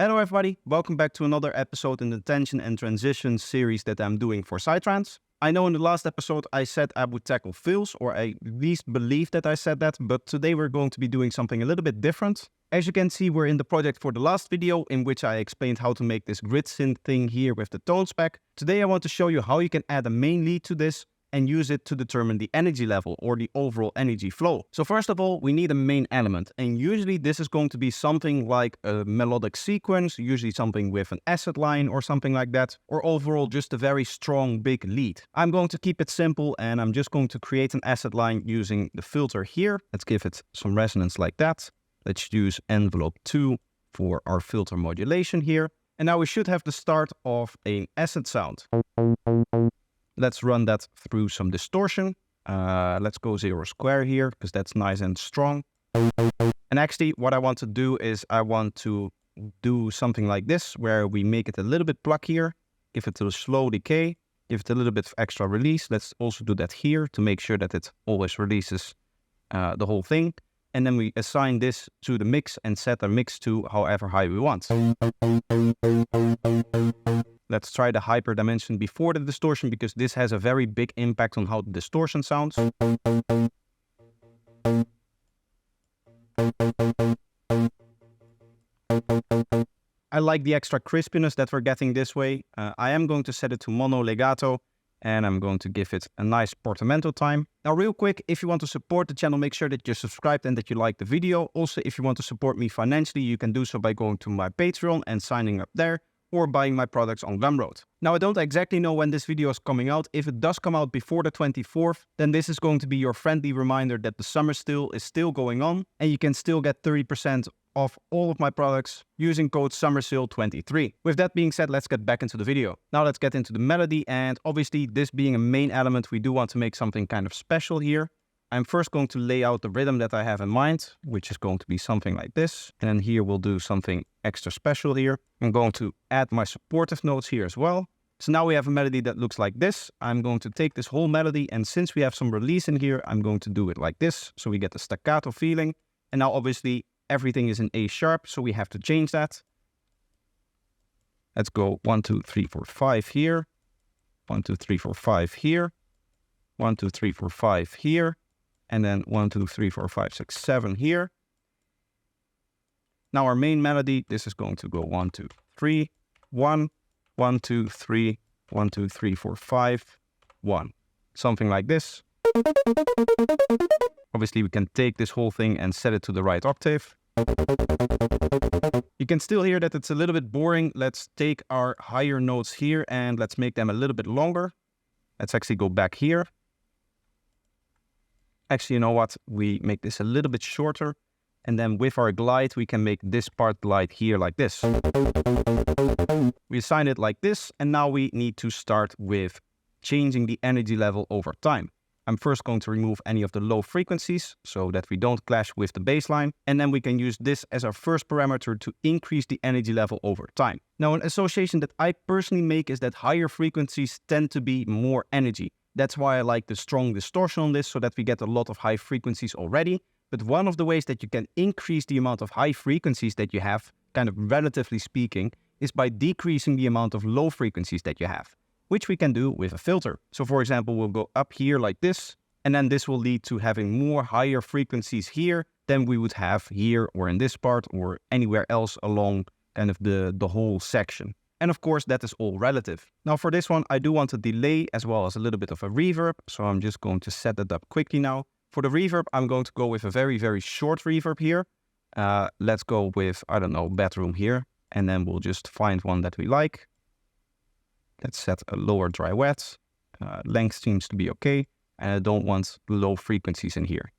Hello everybody, welcome back to another episode in the Tension and Transition series that I'm doing for Psytrance. I know in the last episode I said I would tackle fills, or I at least believe that I said that, but today we're going to be doing something a little bit different. As you can see, we're in the project for the last video in which I explained how to make this grid synth thing here with the tone spec. Today I want to show you how you can add a main lead to this and use it to determine the energy level or the overall energy flow. So first of all, we need a main element, and usually this is going to be something like a melodic sequence, usually something with an acid line or something like that, or overall just a very strong big lead. I'm going to keep it simple and I'm just going to create an acid line using the filter here. Let's give it some resonance like that. Let's use envelope 2 for our filter modulation here. And now we should have the start of an acid sound. Let's run that through some distortion. Let's go 0 square here, because that's nice and strong. And actually, what I want to do is I want to do something like this, where we make it a little bit pluckier, give it a slow decay, give it a little bit of extra release. Let's also do that here to make sure that it always releases the whole thing. And then we assign this to the mix and set the mix to however high we want. Let's try the hyper dimension before the distortion, because this has a very big impact on how the distortion sounds. I like the extra crispiness that we're getting this way. I am going to set it to mono legato, and I'm going to give it a nice portamento time. Now real quick, if you want to support the channel, make sure that you're subscribed and that you like the video. Also, if you want to support me financially, you can do so by going to my Patreon and signing up there, or buying my products on Gumroad. Now I don't exactly know when this video is coming out. If it does come out before the 24th, then this is going to be your friendly reminder that the summer sale is still going on, and you can still get 30% off all of my products using code SUMMERSALE23. With that being said, let's get back into the video. Now let's get into the melody, and obviously this being a main element, we do want to make something kind of special here. I'm first going to lay out the rhythm that I have in mind, which is going to be something like this. And then here we'll do something extra special here. I'm going to add my supportive notes here as well. So now we have a melody that looks like this. I'm going to take this whole melody, and since we have some release in here, I'm going to do it like this, so we get the staccato feeling. And now obviously everything is in A sharp, so we have to change that. Let's go 1, 2, 3, 4, 5 here. 1, 2, 3, 4, 5 here. 1, 2, 3, 4, 5 here. And then 1, 2, 3, 4, 5, 6, 7 here. Now our main melody, this is going to go 1, 2, 3, 1, 1, 2, 3, 1, 2, 3, 4, 5, 1. Something like this. Obviously we can take this whole thing and set it to the right octave. You can still hear that it's a little bit boring. Let's take our higher notes here and let's make them a little bit longer. Let's actually go back here. Actually, you know what? We make this a little bit shorter, and then with our glide, we can make this part glide here like this. We assign it like this, and now we need to start with changing the energy level over time. I'm first going to remove any of the low frequencies so that we don't clash with the baseline, and then we can use this as our first parameter to increase the energy level over time. Now, an association that I personally make is that higher frequencies tend to be more energy. That's why I like the strong distortion on this, so that we get a lot of high frequencies already. But one of the ways that you can increase the amount of high frequencies that you have, kind of relatively speaking, is by decreasing the amount of low frequencies that you have, which we can do with a filter. So for example, we'll go up here like this, and then this will lead to having more higher frequencies here than we would have here or in this part or anywhere else along kind of the whole section. And of course, that is all relative. Now for this one, I do want a delay as well as a little bit of a reverb. So I'm just going to set that up quickly now. For the reverb, I'm going to go with a very, very short reverb here. Let's go with, I don't know, bedroom here. And then we'll just find one that we like. Let's set a lower dry wet. Length seems to be okay. And I don't want low frequencies in here.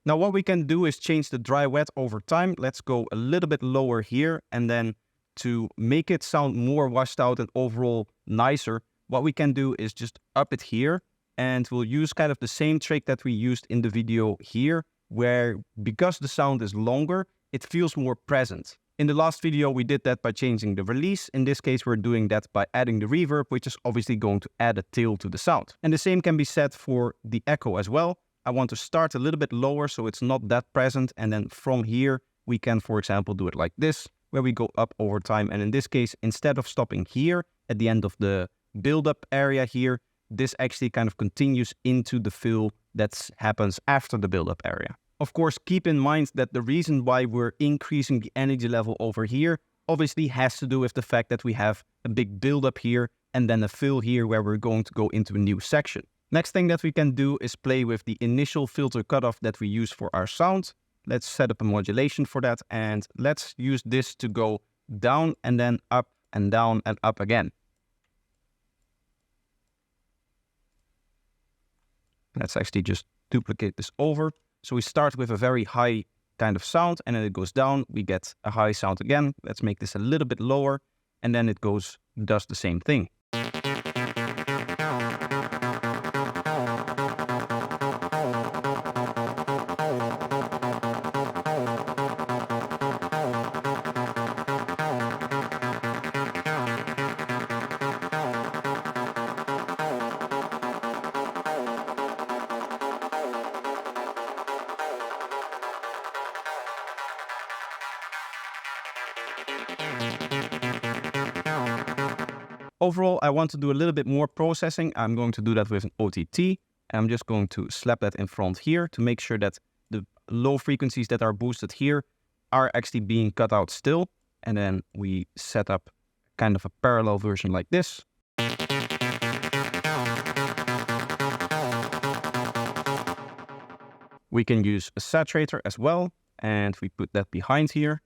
Now what we can do is change the dry wet over time. Let's go a little bit lower here, and then to make it sound more washed out and overall nicer, what we can do is just up it here, and we'll use kind of the same trick that we used in the video here, where because the sound is longer, it feels more present. In the last video, we did that by changing the release. In this case, we're doing that by adding the reverb, which is obviously going to add a tail to the sound. And the same can be said for the echo as well. I want to start a little bit lower so it's not that present. And then from here, we can, for example, do it like this, where we go up over time. And in this case, instead of stopping here at the end of the build-up area here, this actually kind of continues into the fill that happens after the build-up area. Of course, keep in mind that the reason why we're increasing the energy level over here obviously has to do with the fact that we have a big build-up here and then a fill here where we're going to go into a new section. Next thing that we can do is play with the initial filter cutoff that we use for our sound. Let's set up a modulation for that, and let's use this to go down and then up and down and up again. Let's actually just duplicate this over. So we start with a very high kind of sound, and then it goes down. We get a high sound again. Let's make this a little bit lower, and then it does the same thing. Overall, I want to do a little bit more processing. I'm going to do that with an OTT. And I'm just going to slap that in front here to make sure that the low frequencies that are boosted here are actually being cut out still. And then we set up kind of a parallel version like this. We can use a saturator as well. And we put that behind here.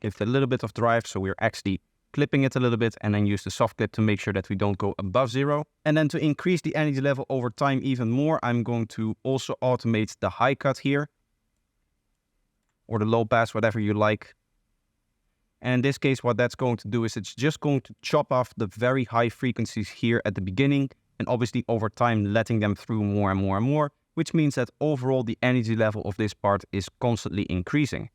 Give it a little bit of drive, so we're actually clipping it a little bit, and then use the soft clip to make sure that we don't go above 0. And then to increase the energy level over time even more, I'm going to also automate the high cut here, or the low pass, whatever you like. And in this case, what that's going to do is it's just going to chop off the very high frequencies here at the beginning, and obviously over time letting them through more and more and more, which means that overall the energy level of this part is constantly increasing.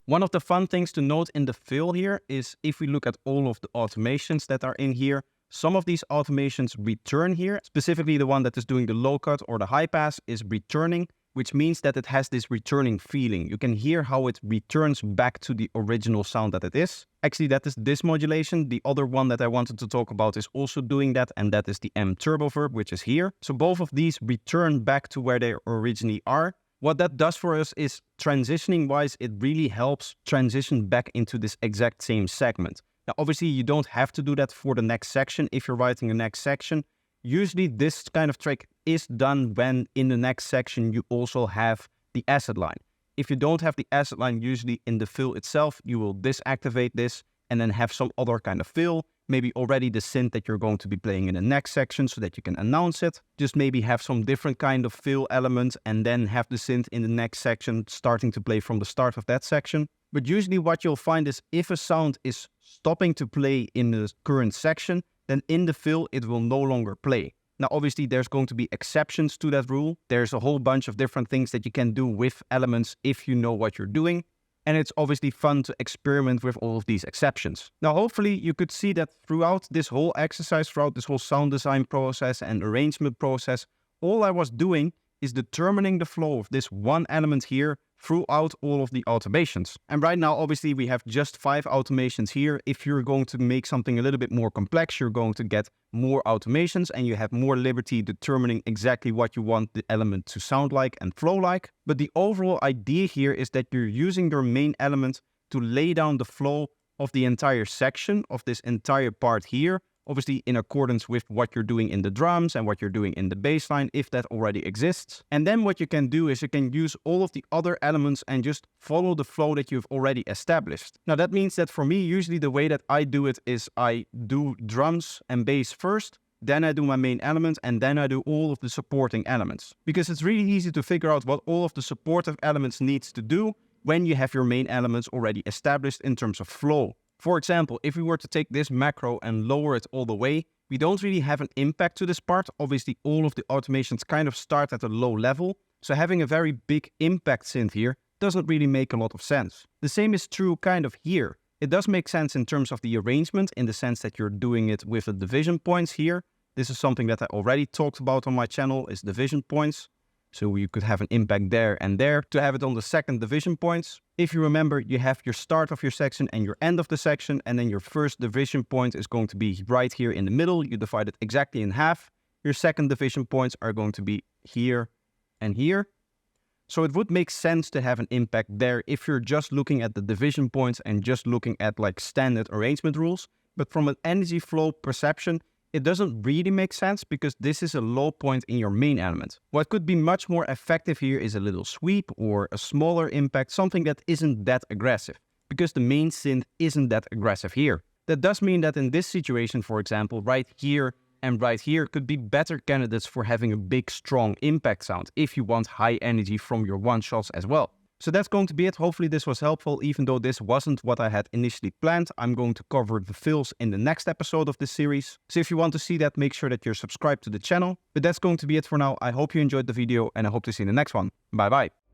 One of the fun things to note in the fill here is if we look at all of the automations that are in here, some of these automations return here. Specifically, the one that is doing the low cut or the high pass is returning, which means that it has this returning feeling. You can hear how it returns back to the original sound that it is. Actually, that is this modulation. The other one that I wanted to talk about is also doing that, and that is the M turbo verb, which is here. So both of these return back to where they originally are. What that does for us is, transitioning wise, it really helps transition back into this exact same segment. Now, obviously, you don't have to do that for the next section if you're writing a next section. Usually, this kind of trick is done when in the next section you also have the asset line. If you don't have the asset line, usually in the fill itself, you will deactivate this and then have some other kind of fill. Maybe already the synth that you're going to be playing in the next section so that you can announce it. Just maybe have some different kind of fill element and then have the synth in the next section starting to play from the start of that section. But usually what you'll find is if a sound is stopping to play in the current section, then in the fill it will no longer play. Now obviously there's going to be exceptions to that rule. There's a whole bunch of different things that you can do with elements if you know what you're doing. And it's obviously fun to experiment with all of these exceptions. Now, hopefully you could see that throughout this whole exercise, throughout this whole sound design process and arrangement process, all I was doing is determining the flow of this one element here throughout all of the automations. And right now, obviously, we have just 5 automations here. If you're going to make something a little bit more complex, you're going to get more automations and you have more liberty determining exactly what you want the element to sound like and flow like. But the overall idea here is that you're using your main element to lay down the flow of the entire section, of this entire part here, obviously in accordance with what you're doing in the drums and what you're doing in the bass line, if that already exists. And then what you can do is you can use all of the other elements and just follow the flow that you've already established. Now that means that for me, usually the way that I do it is I do drums and bass first, then I do my main element, and then I do all of the supporting elements. Because it's really easy to figure out what all of the supportive elements needs to do when you have your main elements already established in terms of flow. For example, if we were to take this macro and lower it all the way, we don't really have an impact to this part. Obviously, all of the automations kind of start at a low level, so having a very big impact synth here doesn't really make a lot of sense. The same is true kind of here. It does make sense in terms of the arrangement, in the sense that you're doing it with the division points here. This is something that I already talked about on my channel, is division points. So you could have an impact there and there to have it on the second division points. If you remember, you have your start of your section and your end of the section, and then your first division point is going to be right here in the middle. You divide it exactly in half. Your second division points are going to be here and here. So it would make sense to have an impact there if you're just looking at the division points and just looking at like standard arrangement rules. But from an energy flow perception, it doesn't really make sense because this is a low point in your main element. What could be much more effective here is a little sweep or a smaller impact, something that isn't that aggressive, because the main synth isn't that aggressive here. That does mean that in this situation, for example, right here and right here could be better candidates for having a big, strong impact sound if you want high energy from your one-shots as well. So that's going to be it. Hopefully this was helpful, even though this wasn't what I had initially planned. I'm going to cover the fills in the next episode of this series. So if you want to see that, make sure that you're subscribed to the channel. But that's going to be it for now. I hope you enjoyed the video and I hope to see you in the next one. Bye bye.